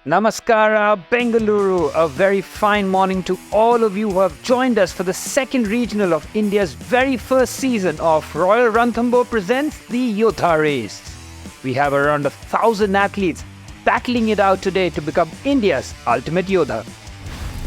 Namaskara, Bengaluru. A very fine morning to all of you who have joined us for the second regional of India's very first season of Royal Ranthambore presents the Yoddha Race. We have around 1,000 athletes battling it out today to become India's ultimate Yoddha.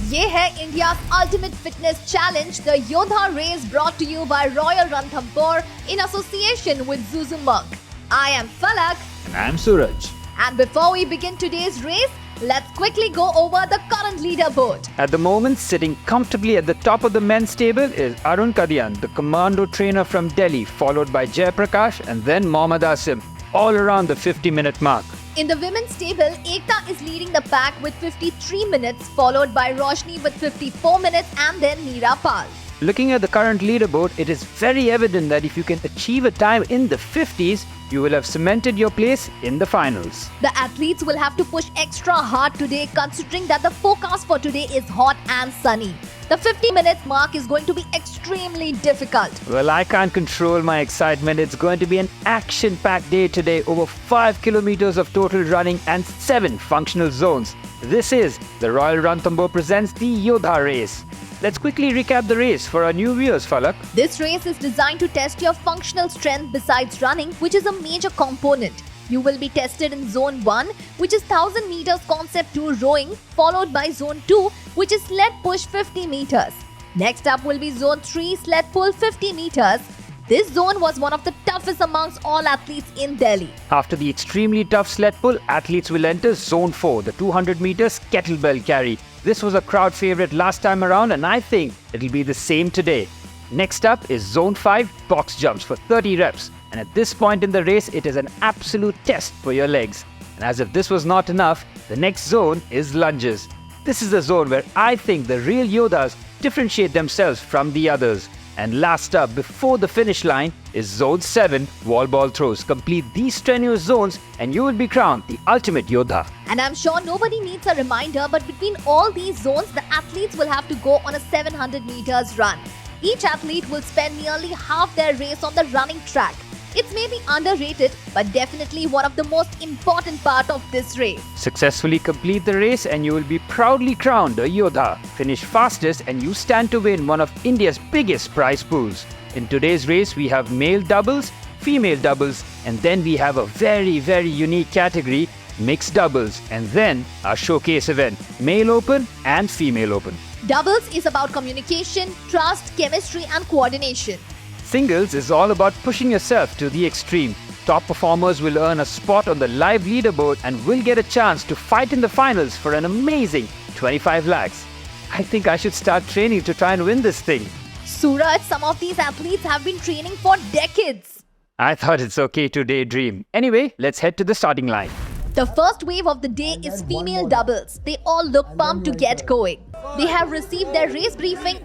ये है India's ultimate fitness challenge, the Yoddha Race, brought to you by Royal Ranthambore in association with Zuzumonk. I am Falak. And I'm Suraj. And before we begin today's race, let's quickly go over the current leaderboard. At the moment, sitting comfortably at the top of the men's table is Arun Kadian, the commando trainer from Delhi, followed by Jai Prakash and then Mohammad Asim, all around the 50-minute mark. In the women's table, Ekta is leading the pack with 53 minutes, followed by Roshni with 54 minutes and then Neera Pal. Looking at the current leaderboard, it is very evident that if you can achieve a time in the 50s, you will have cemented your place in the finals. The athletes will have to push extra hard today, considering that the forecast for today is hot and sunny. The 50-minute mark is going to be extremely difficult. Well, I can't control my excitement. It's going to be an action-packed day today. Over 5 kilometers of total running and 7 functional zones. This is the Royal Ranthambore presents the Yoddha Race. Let's quickly recap the race for our new viewers, Falak. This race is designed to test your functional strength besides running, which is a major component. You will be tested in Zone 1, which is 1000 meters concept 2 rowing, followed by Zone 2, which is sled push 50 meters. Next up will be Zone 3, sled pull 50 meters. This zone was one of the toughest amongst all athletes in Delhi. After the extremely tough sled pull, athletes will enter Zone 4, the 200 meters kettlebell carry. This was a crowd favorite last time around and I think it'll be the same today. Next up is Zone 5, box jumps for 30 reps. And at this point in the race, it is an absolute test for your legs. And as if this was not enough, the next zone is lunges. This is the zone where I think the real Yoddhas differentiate themselves from the others. And last up, before the finish line, is Zone 7, wall ball throws. Complete these strenuous zones and you will be crowned the ultimate Yoddha. And I'm sure nobody needs a reminder, but between all these zones, the athletes will have to go on a 700 meters run. Each athlete will spend nearly half their race on the running track. It's maybe underrated, but definitely one of the most important part of this race. Successfully complete the race and you will be proudly crowned a Yoddha. Finish fastest and you stand to win one of India's biggest prize pools. In today's race, we have male doubles, female doubles, and then we have a very unique category, mixed doubles, and then our showcase event, male open and female open. Doubles is about communication, trust, chemistry and coordination. Singles is all about pushing yourself to the extreme. Top performers will earn a spot on the live leaderboard and will get a chance to fight in the finals for an amazing 25 lakhs. I think I should start training to try and win this thing. Suraj, some of these athletes have been training for decades. I thought it's okay to daydream. Anyway, let's head to the starting line. The first wave of the day is female doubles. They all look pumped to get going. They have received their race briefing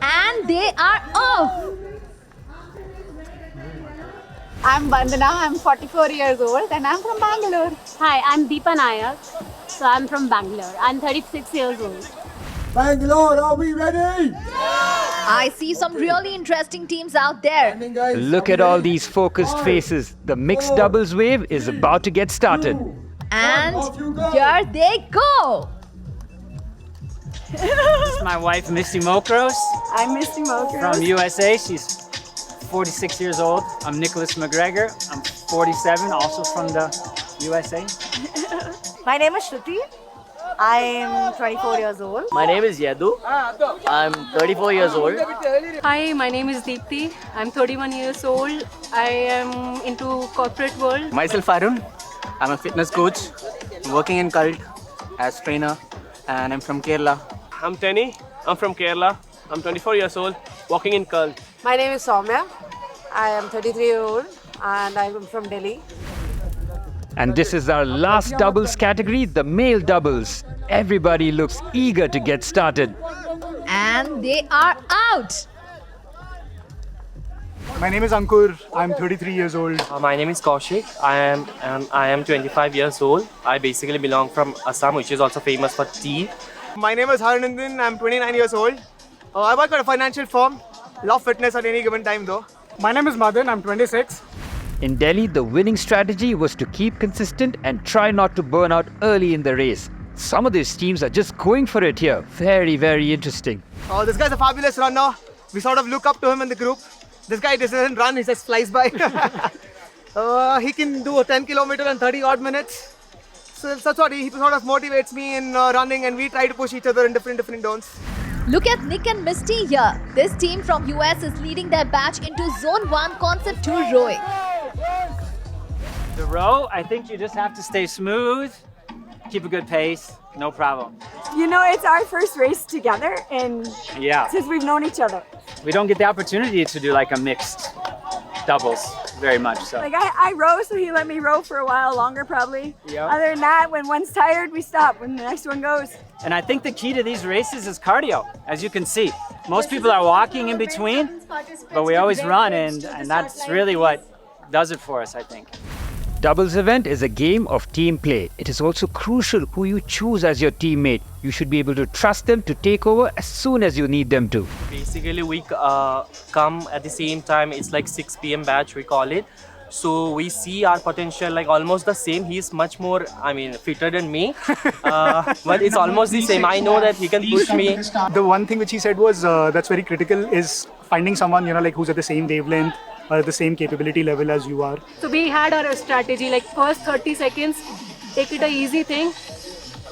and they are off. I'm Vandana, I'm 44 years old and I'm from Bangalore. Hi, I'm Deepa Nayak. So I'm from Bangalore. I'm 36 years old. Bangalore, are we ready? I see some really interesting teams out there. Look at all these focused faces. The mixed doubles wave is about to get started. And here they go. This is my wife, Misty Mokros, I'm Misty Mokros. from USA. She's 46 years old. I'm Nicholas McGregor. I'm 47, also from the USA. My name is Shruti. I'm 24 years old. My name is Yadu. I'm 34 years old. Hi, my name is Deepti. I'm 31 years old. I am into corporate world. Myself Arun. I'm a fitness coach. I'm working in Cult as trainer and I'm from Kerala. I'm Tenny. I'm from Kerala. I'm 24 years old, working in Cult. My name is Soumya. I am 33 years old and I'm from Delhi. And this is our last doubles category, the male doubles. Everybody looks eager to get started. And they are out. My name is Ankur. I'm 33 years old. My name is Kaushik. I am 25 years old. I basically belong from Assam, which is also famous for tea. My name is Harnandan. I'm 29 years old. I work at a financial firm. Love fitness at any given time though. My name is Madan. I'm 26. In Delhi, the winning strategy was to keep consistent and try not to burn out early in the race. Some of these teams are just going for it here. Very, very interesting. Oh, this guy's a fabulous runner. We sort of look up to him in the group. This guy doesn't run, he just flies by. He can do a 10 kilometer in 30 odd minutes. So that's what he sort of motivates me in running, and we try to push each other in different zones. Look at Nick and Misty here. This team from US is leading their batch into Zone 1 Concept 2 rowing. The row, I think you just have to stay smooth, keep a good pace, no problem. You know, it's our first race together, and Yeah. since we've known each other. We don't get the opportunity to do like a mixed doubles very much. So Like I row, so he let me row for a while longer probably. Yeah. Other than that, when one's tired, we stop when the next one goes. And I think the key to these races is cardio, as you can see. Most people are walking in between, but we always run, and that's really what does it for us, I think. Doubles event is a game of team play. It is also crucial who you choose as your teammate. You should be able to trust them to take over as soon as you need them to. Basically, we come at the same time. It's like 6 p.m. batch, we call it. So we see our potential like almost the same. He's much more, fitter than me. But it's almost the same. I know that he can push me. The one thing which he said was that's very critical is finding someone, like who's at the same wavelength or at the same capability level as you are. So we had our strategy, like first 30 seconds, take it a easy thing.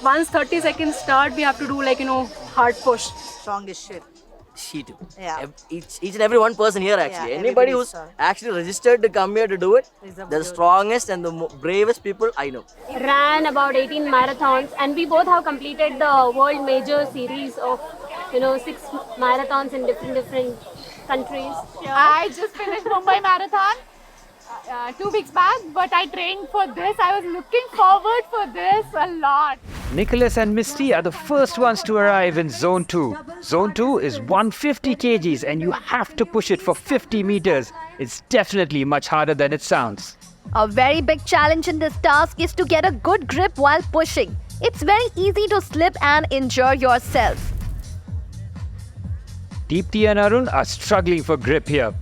Once 30 seconds start, we have to do hard push. Strong as shit. She too. Yeah. Each and every one person here actually. Yeah, Anybody everybody who's is strong. actually registered to come here to do it, Is the the strongest and the bravest people I know. Ran about 18 marathons, and we both have completed the world major series of 6 marathons in different countries. I just finished Mumbai Marathon 2 weeks back, but I trained for this. I was looking forward for this a lot. Nicholas and Misty are the first ones to arrive in Zone 2. Zone 2 is 150 kgs and you have to push it for 50 meters. It's definitely much harder than it sounds. A very big challenge in this task is to get a good grip while pushing. It's very easy to slip and injure yourself. Deepti and Arun are struggling for grip here.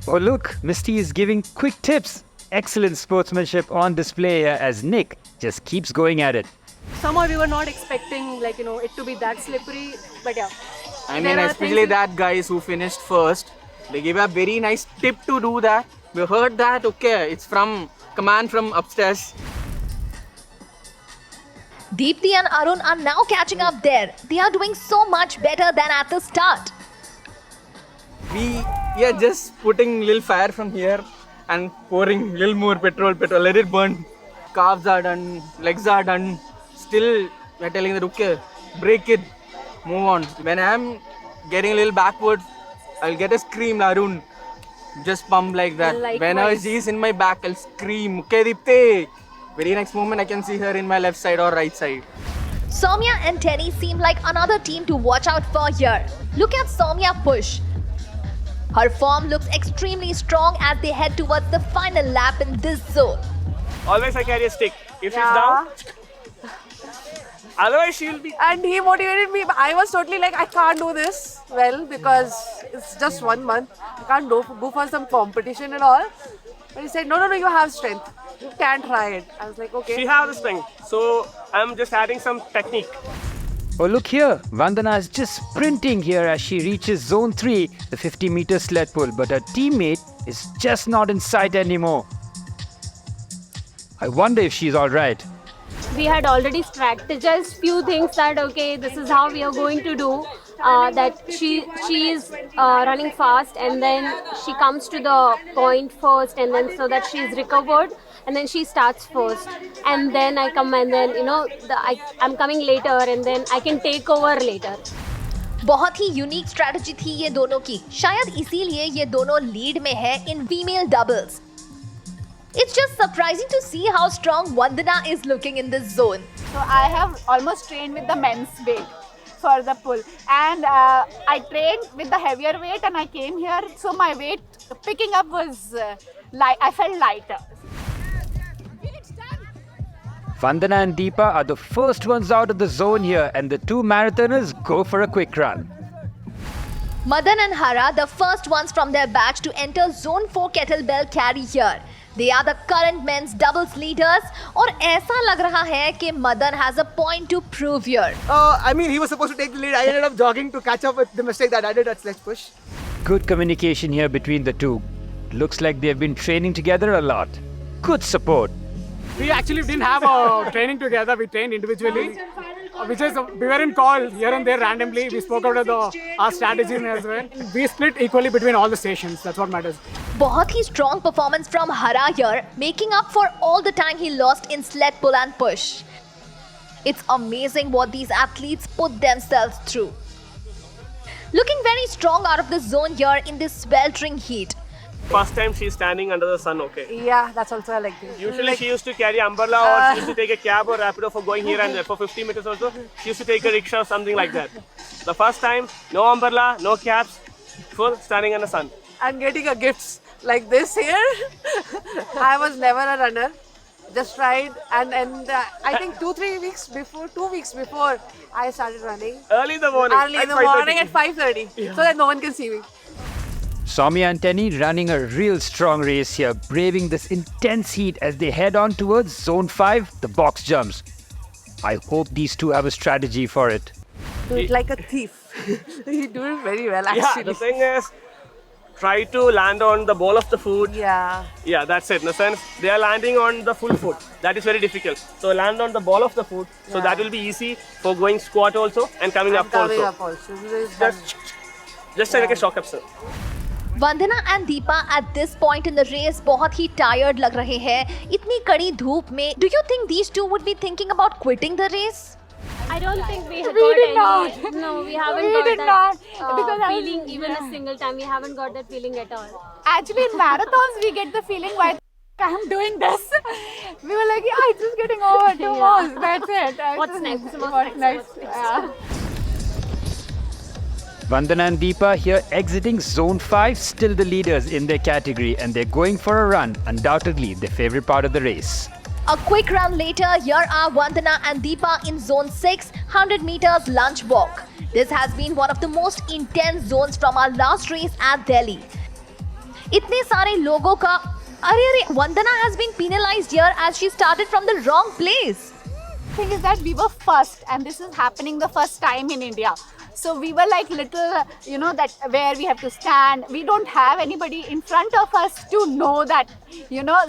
Oh look, Misty is giving quick tips. Excellent sportsmanship on display here as Nick just keeps going at it. Somehow we were not expecting it to be that slippery, but yeah. I mean, especially that guys who finished first, they gave a very nice tip to do that. We heard that, okay, it's from command from upstairs. Deepti and Arun are now catching up there. They are doing so much better than at the start. We are just putting little fire from here and pouring little more petrol, let it burn. Calves are done, legs are done. Still, we're telling that, okay, break it, move on. When I'm getting a little backward, I'll get a scream, Arun. Just pump like that. Likewise. Whenever she's in my back, I'll scream, okay, Deepti. Very next moment, I can see her in my left side or right side. Soumya and Tenny seem like another team to watch out for here. Look at Soumya push. Her form looks extremely strong as they head towards the final lap in this zone. Always I carry a stick. If she's down, otherwise she'll be. And he motivated me, but I was totally like, I can't do this well because it's just 1 month. I can't go for some competition and all. But he said, no, you have strength. You can try it. I was like, okay. She has the strength, so I'm just adding some technique. Oh look here, Vandana is just sprinting here as she reaches Zone 3, the 50-meter sled pull, but her teammate is just not in sight anymore. I wonder if she's alright. We had already strategized few things that okay, this is how we are going to do. That she is running fast, and then she comes to the point first, and then so that she is recovered, and then she starts first, and then I come, and then I'm coming later, and then I can take over later. बहुत ही unique strategy थी ये दोनों की. शायद इसीलिए ये दोनों lead में है in female doubles. It's just surprising to see how strong Vandana is looking in this zone. So I have almost trained with the men's weight for the pull, and I trained with the heavier weight, and I came here, so my weight picking up was light. I felt lighter. Vandana and Deepa are the first ones out of the zone here, and the two marathoners go for a quick run. Madan and Hara, the first ones from their batch to enter Zone 4 kettlebell carry here. They are the current men's doubles leaders और ऐसा लग रहा है कि Madan has a point to prove here. I mean, he was supposed to take the lead. I ended up jogging to catch up with the mistake that I did at sledge push. Good communication here between the two. Looks like they've been training together a lot. Good support. We actually didn't have a training together. We trained individually. We weren't called here and there randomly. We spoke about our strategies as well. We split equally between all the stations. That's what matters. बहुत ही strong performance from Hara here, making up for all the time he lost in sled pull and push. It's amazing what these athletes put themselves through. Looking very strong out of the zone here in this sweltering heat. First time she's standing under the sun, okay. Yeah, that's also I like this. Usually she used to carry umbrella or she used to take a cab or rapido for going here and there. For 50 meters also, she used to take a rickshaw or something like that. The first time, no umbrella, no cabs, full standing in the sun. And getting a gifts like this here. I was never a runner. Just tried and I think 2 weeks before I started running. Early in the morning. Early in the morning at 5:30. Yeah. So that no one can see me. Soumya and Tenny running a real strong race here, braving this intense heat as they head on towards Zone 5, the box jumps. I hope these two have a strategy for it. Do it like a thief. You do it very well actually. Yeah, the thing is, try to land on the ball of the foot. Yeah. Yeah, that's it. In the sense, they are landing on the full foot. That is very difficult. So land on the ball of the foot. So that will be easy for going squat also and coming up also. Just like a shock absorber. Vandana and Deepa at this point in the race बहुत ही tired लग रहे हैं. इतनी कड़ी धूप में. Do you think these two would be thinking about quitting the race? I don't think we We got did any. not. No, we haven't We got did that not, because I was- feeling even a single time. We haven't got that feeling at all. Actually, in marathons, we get the feeling why I'm doing this. We were like, yeah, it's just getting over. 2 more. That's it. What's next? What's next? Yeah. Vandana and Deepa here exiting Zone 5, still the leaders in their category, and they're going for a run, undoubtedly their favorite part of the race. A quick run later, here are Vandana and Deepa in Zone 6, 100 meters lunge walk. This has been one of the most intense zones from our last race at Delhi. इतने सारे लोगों का अरे Vandana has been penalized here as she started from the wrong place. Thing is that we were first, and this is happening the first time in India. So we were like little, that where we have to stand. We don't have anybody in front of us to know that,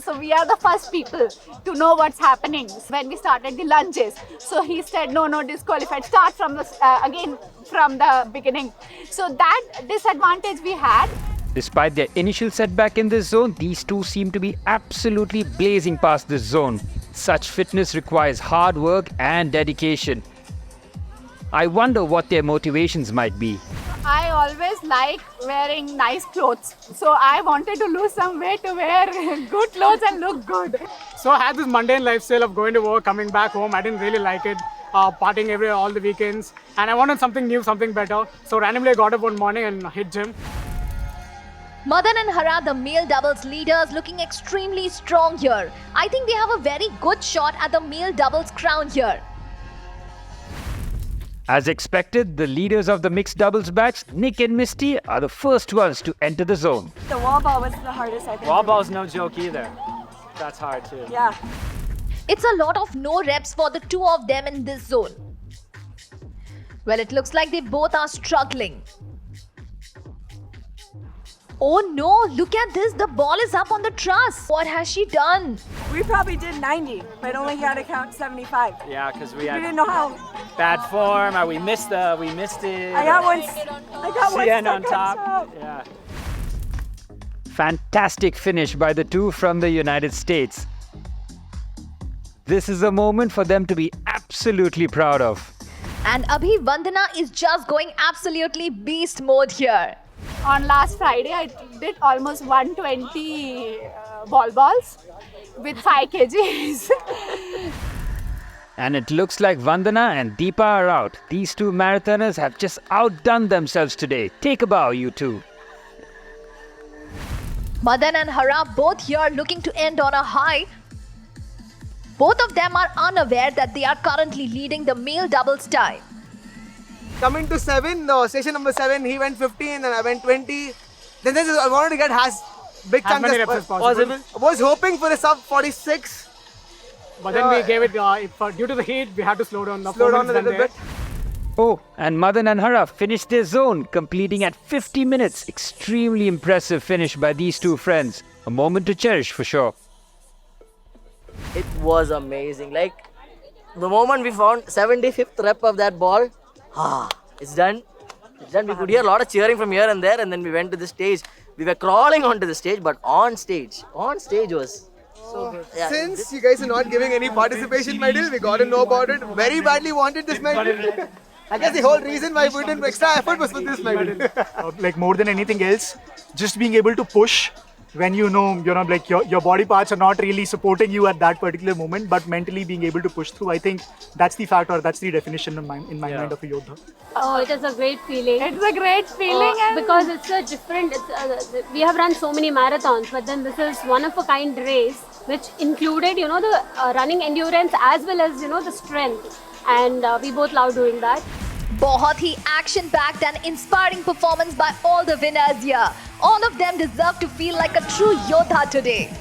so we are the first people to know what's happening. When we started the lunges, so he said, no, disqualified, start from again from the beginning. So that disadvantage we had. Despite their initial setback in this zone, these two seem to be absolutely blazing past this zone. Such fitness requires hard work and dedication. I wonder what their motivations might be. I always like wearing nice clothes. So I wanted to lose some weight to wear good clothes and look good. So I had this mundane lifestyle of going to work, coming back home. I didn't really like it. Partying all the weekends. And I wanted something new, something better. So randomly I got up one morning and hit gym. Madan and Hara, the male doubles leaders, looking extremely strong here. I think they have a very good shot at the male doubles crown here. As expected, the leaders of the mixed doubles batch, Nick and Misty, are the first ones to enter the zone. The wall ball was the hardest, I think. Wall ball's no joke either. That's hard too. Yeah. It's a lot of no reps for the two of them in this zone. Well, it looks like they both are struggling. Oh no, look at this. The ball is up on the truss. What has she done? We probably did 90, but only had to count 75. Yeah, because we We had didn't know how. bad form, or we missed it. I got one CN on stuck top. Yeah. Fantastic finish by the two from the United States. This is a moment for them to be absolutely proud of. And Abhi Vandana is just going absolutely beast mode here. On last Friday, I did almost 120 balls with 5 kgs. And it looks like Vandana and Deepa are out. These two marathoners have just outdone themselves today. Take a bow, you two. Madan and Hara both here looking to end on a high. Both of them are unaware that they are currently leading the male doubles tie. Coming to 7, no, station number 7, he went 15 and I went 20. Then I wanted to get big chunk many reps as possible. I was hoping for a sub 46. But then we gave it, due to the heat, we had to slow down. Slow down a little bit. Oh, and Madan and Hara finished their zone, completing at 50 minutes. Extremely impressive finish by these two friends. A moment to cherish for sure. It was amazing. Like, the moment we found 75th rep of that ball, it's done. It's done. We could hear a lot of cheering from here and there, and then we went to the stage. We were crawling onto the stage, but on stage was so good. Yeah, Since you guys are not giving any participation medal, we got to know about it. Very badly wanted this medal. I guess the whole reason why we did extra effort was for this medal. Like more than anything else, just being able to push when you know, like your body parts are not really supporting you at that particular moment, but mentally being able to push through. I think that's the factor, that's the definition in my mind of a Yoddha. Oh, it is a great feeling. It's a great feeling. Because it's a different, we have run so many marathons, but then this is one of a kind race, which included, the running endurance as well as, the strength. And we both love doing that. बहुत ही action-packed and inspiring performance by all the winners here. All of them deserve to feel like a true Yoddha today.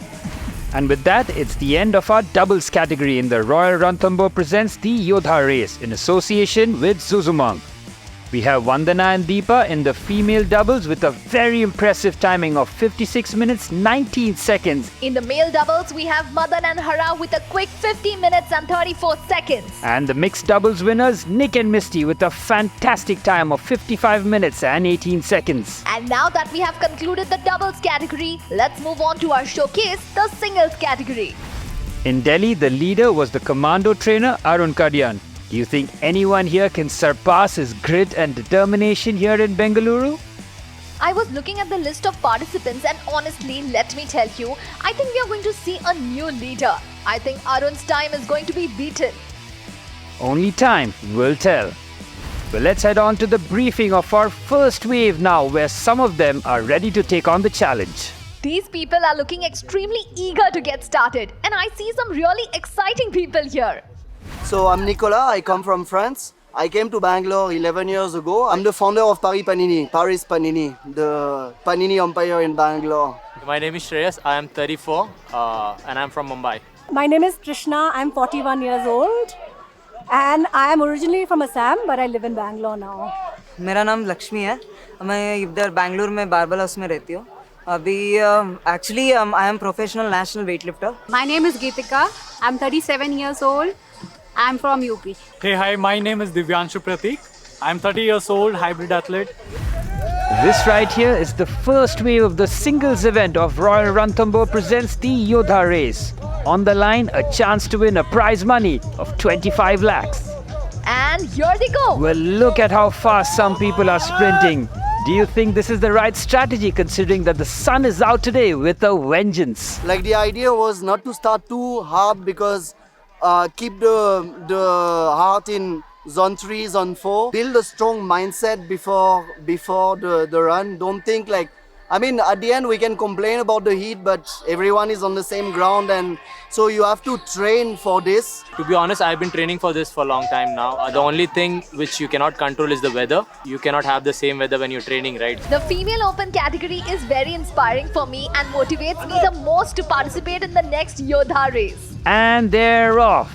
And with that, it's the end of our doubles category in the Royal Ranthambore presents the Yoddha Race in association with Zuzumonk. We have Vandana and Deepa in the female doubles with a very impressive timing of 56 minutes 19 seconds. In the male doubles, we have Madan and Hara with a quick 50 minutes and 34 seconds. And the mixed doubles winners, Nick and Misty, with a fantastic time of 55 minutes and 18 seconds. And now that we have concluded the doubles category, let's move on to our showcase, the singles category. In Delhi, the leader was the commando trainer Arun Kadian. Do you think anyone here can surpass his grit and determination here in Bengaluru? I was looking at the list of participants and honestly, let me tell you, I think we are going to see a new leader. I think Arun's time is going to be beaten. Only time will tell. Well, let's head on to the briefing of our first wave now, where some of them are ready to take on the challenge. These people are looking extremely eager to get started, and I see some really exciting people here. So I'm Nicolas, I come from France. I came to Bangalore 11 years ago. I'm the founder of Paris Panini, the Panini empire in Bangalore. My name is Shreyas, I am 34 and I'm from Mumbai. My name is Trishna, I'm 41 years old and I am originally from Assam but I live in Bangalore now. मेरा नाम लक्ष्मी है, मैं इधर बैंगलोर में barbell house में रहती हूँ. अभी actually I am professional national weightlifter. My name is Geetika, I'm 37 years old. I'm from UP. Hey, hi, my name is Divyanshu Pratik. I'm 30 years old, hybrid athlete. This right here is the first wave of the singles event of Royal Ranthambore presents the Yoddha Race. On the line, a chance to win a prize money of 25 lakhs. And here they go. Well, look at how fast some people are sprinting. Do you think this is the right strategy considering that the sun is out today with a vengeance? Like the idea was not to start too hard because keep the heart in zone 3, zone 4. Build a strong mindset before the run. Don't think like, I mean, at the end we can complain about the heat, but everyone is on the same ground and so you have to train for this. To be honest, I've been training for this for a long time now. The only thing which you cannot control is the weather. You cannot have the same weather when you're training, right? The female open category is very inspiring for me and motivates me the most to participate in the next Yoddha Race. And they're off.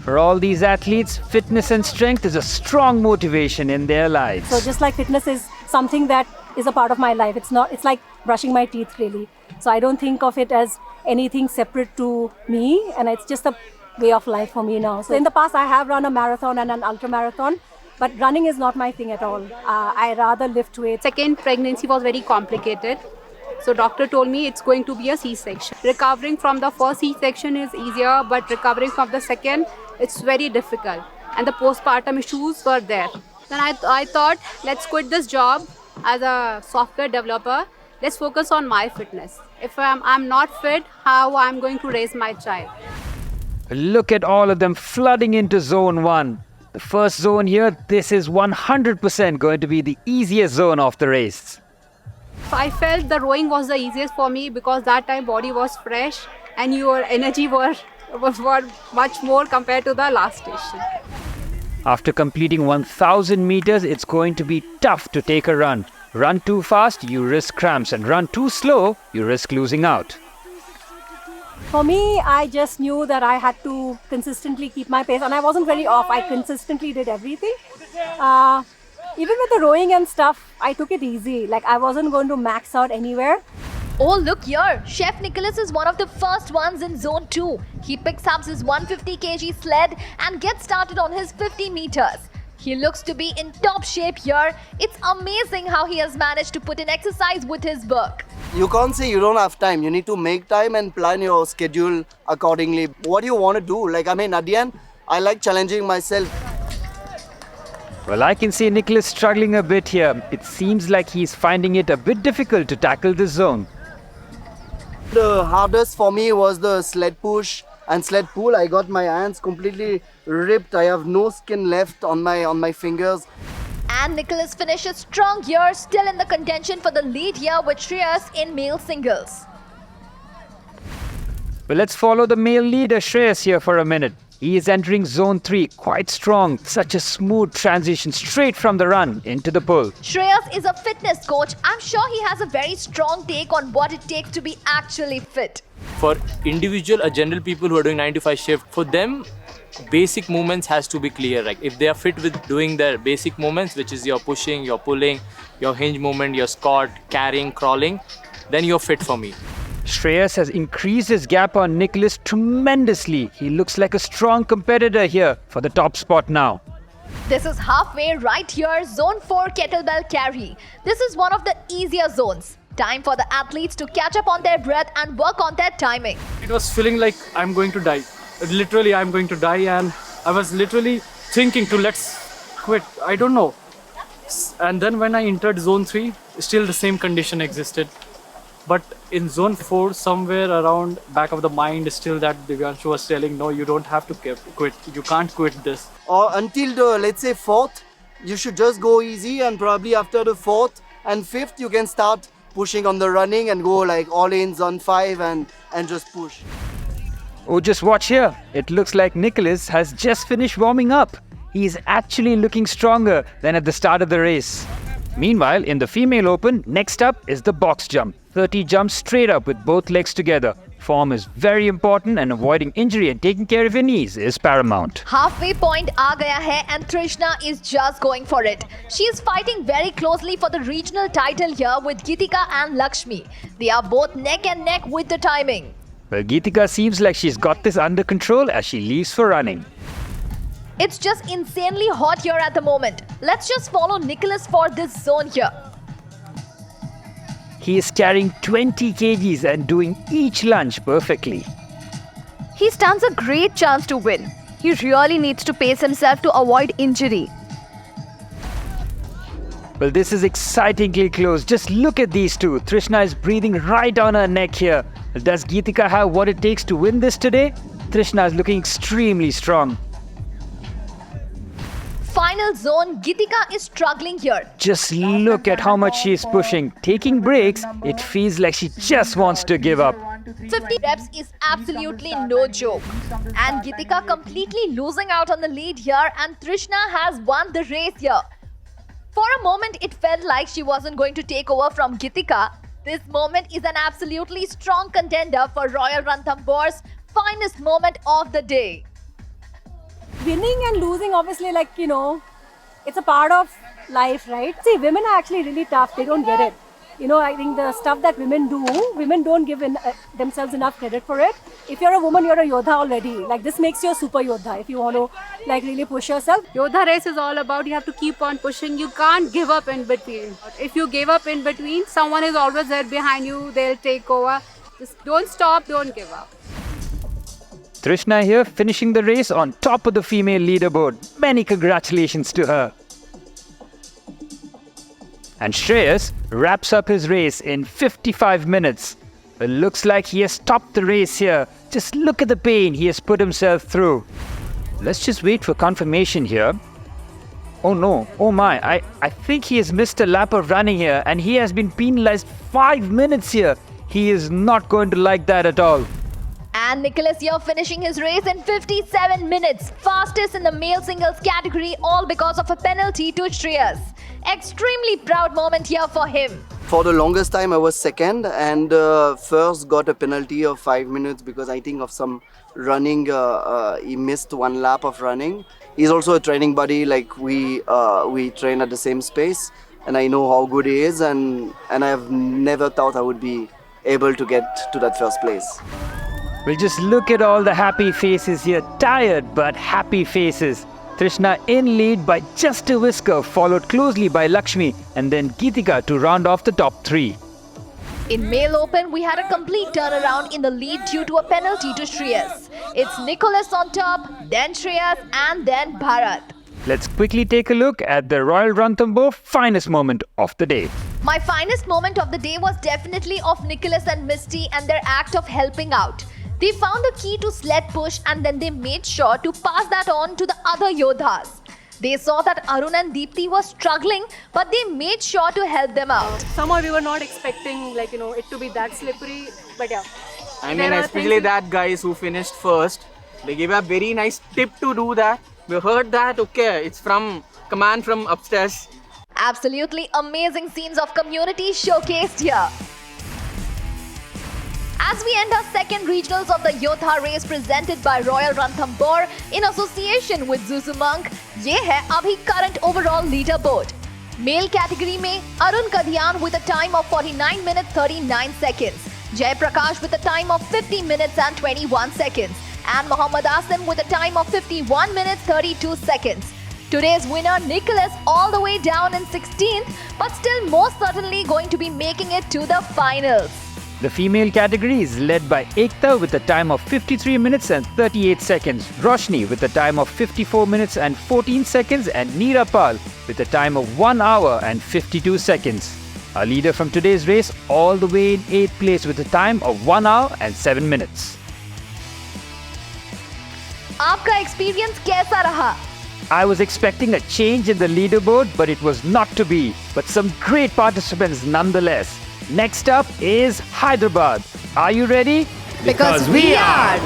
For all these athletes, fitness and strength is a strong motivation in their lives. So just like fitness is something that is a part of my life, it's like brushing my teeth really. So I don't think of it as anything separate to me and it's just a way of life for me now. So in the past I have run a marathon and an ultra marathon, but running is not my thing at all. I rather lift weights. Second pregnancy was very complicated. So doctor told me it's going to be a C-section. Recovering from the first C-section is easier, but recovering from the second, it's very difficult. And the postpartum issues were there. Then I thought, let's quit this job as a software developer. Let's focus on my fitness. If I'm not fit, how I'm going to raise my child? Look at all of them flooding into zone 1. The first zone here, this is 100% going to be the easiest zone of the race. I felt the rowing was the easiest for me because that time body was fresh and your energy was much more compared to the last station. After completing 1000 meters, it's going to be tough to take a run. Run too fast, you risk cramps, and run too slow, you risk losing out. For me, I just knew that I had to consistently keep my pace, and I wasn't very off. I consistently did everything. Even with the rowing and stuff, I took it easy. Like, I wasn't going to max out anywhere. Oh, look here. Chef Nicholas is one of the first ones in Zone 2. He picks up his 150 kg sled and gets started on his 50 meters. He looks to be in top shape here. It's amazing how he has managed to put in exercise with his work. You can't say you don't have time. You need to make time and plan your schedule accordingly. What do you want to do? Like, I mean, at the end, I like challenging myself. Well, I can see Nicholas struggling a bit here. It seems like he's finding it a bit difficult to tackle this zone. The hardest for me was the sled push and sled pull. I got my hands completely ripped. I have no skin left on my fingers. And Nicholas finishes strong here, still in the contention for the lead here with Shreyas in male singles. Well, let's follow the male leader Shreyas here for a minute. He is entering Zone 3 quite strong. Such a smooth transition straight from the run into the pull. Shreyas is a fitness coach. I'm sure he has a very strong take on what it takes to be actually fit. For individual or general people who are doing 9 to 5 shift, for them, basic movements has to be clear. Like, if they are fit with doing their basic movements, which is your pushing, your pulling, your hinge movement, your squat, carrying, crawling, then you're fit for me. Shreyas has increased his gap on Nicholas tremendously. He looks like a strong competitor here for the top spot now. This is halfway right here, Zone 4 kettlebell carry. This is one of the easier zones. Time for the athletes to catch up on their breath and work on their timing. It was feeling like I'm going to die. Literally, I'm going to die, and I was literally thinking to let's quit. I don't know. And then when I entered Zone 3, still the same condition existed. But in Zone 4, somewhere around back of the mind, still that Divyanshu was telling, no, you don't have to quit. You can't quit this. Or until the, let's say, 4th, you should just go easy, and probably after the 4th and 5th, you can start pushing on the running and go like all in Zone 5 and just push. Oh, just watch here. It looks like Nicholas has just finished warming up. He's actually looking stronger than at the start of the race. Meanwhile, in the female open, next up is the box jump. 30 jumps straight up with both legs together. Form is very important, and avoiding injury and taking care of your knees is paramount. Halfway point aa gaya hai, and Trishna is just going for it. She is fighting very closely for the regional title here with Geetika and Lakshmi. They are both neck and neck with the timing. Well, Geetika seems like she's got this under control as she leaves for running. It's just insanely hot here at the moment. Let's just follow Nicholas for this zone here. He is carrying 20 kgs and doing each lunge perfectly. He stands a great chance to win. He really needs to pace himself to avoid injury. Well, this is excitingly close. Just look at these two. Trishna is breathing right on her neck here. Does Geetika have what it takes to win this today? Trishna is looking extremely strong. Final zone, Geetika is struggling here. Just look at how much she is pushing. Taking breaks, it feels like she just wants to give up. 50 reps is absolutely no joke. And Geetika completely losing out on the lead here, and Trishna has won the race here. For a moment, it felt like she wasn't going to take over from Geetika. This moment is an absolutely strong contender for Royal Ranthambore's finest moment of the day. Winning and losing, obviously, like, you know, it's a part of life, right? See, women are actually really tough. They don't get it. You know, I think the stuff that women do, women don't give themselves enough credit for it. If you're a woman, you're a Yoddha already. Like, this makes you a super Yoddha if you want to, like, really push yourself. Yoddha race is all about you have to keep on pushing. You can't give up in between. If you give up in between, someone is always there behind you. They'll take over. Just don't stop, don't give up. Trishna here finishing the race on top of the female leaderboard. Many congratulations to her. And Shreyas wraps up his race in 55 minutes. It looks like he has topped the race here. Just look at the pain he has put himself through. Let's just wait for confirmation here. Oh no, oh my, I think he has missed a lap of running here, and he has been penalized 5 minutes here. He is not going to like that at all. And Nicholas here finishing his race in 57 minutes, fastest in the male singles category, all because of a penalty to Shreyas. Extremely proud moment here for him. For the longest time I was second and first got a penalty of 5 minutes because I think of some running, he missed one lap of running. He's also a training buddy, like we train at the same space and I know how good he is and I've never thought I would be able to get to that first place. Well, just look at all the happy faces here. Tired but happy faces. Trishna in lead by just a whisker, followed closely by Lakshmi and then Geetika to round off the top 3. In male open, we had a complete turnaround in the lead due to a penalty to Shreyas. It's Nicholas on top, then Shreyas and then Bharat. Let's quickly take a look at the Royal Ranthambore finest moment of the day. My finest moment of the day was definitely of Nicholas and Misty and their act of helping out. They found the key to sled push and then they made sure to pass that on to the other Yoddhas. They saw that Arun and Deepthi were struggling, but they made sure to help them out. Somehow we were not expecting it to be that slippery, but yeah. I mean, especially that guys who finished first, they gave a very nice tip to do that. We heard that, okay, it's from command from upstairs. Absolutely amazing scenes of community showcased here. As we end our second regionals of the Yoddha race presented by Royal Ranthambore in association with Zuzumonk, ये है अभी current overall leaderboard. Male category में Arun Kadian with a time of 49 minutes 39 seconds, Jay Prakash with a time of 50 minutes and 21 seconds, and Mohammad Asim with a time of 51 minutes 32 seconds. Today's winner Nicholas all the way down in 16th, but still most certainly going to be making it to the finals. The female category is led by Ekta with a time of 53 minutes and 38 seconds, Roshni with a time of 54 minutes and 14 seconds, and Neera Pal with a time of 1 hour and 52 seconds. Our leader from today's race all the way in 8th place with a time of 1 hour and 7 minutes. आपका experience कैसा रहा? I was expecting a change in the leaderboard, but it was not to be. But some great participants nonetheless. Next up is Hyderabad. Are you ready? Because we are!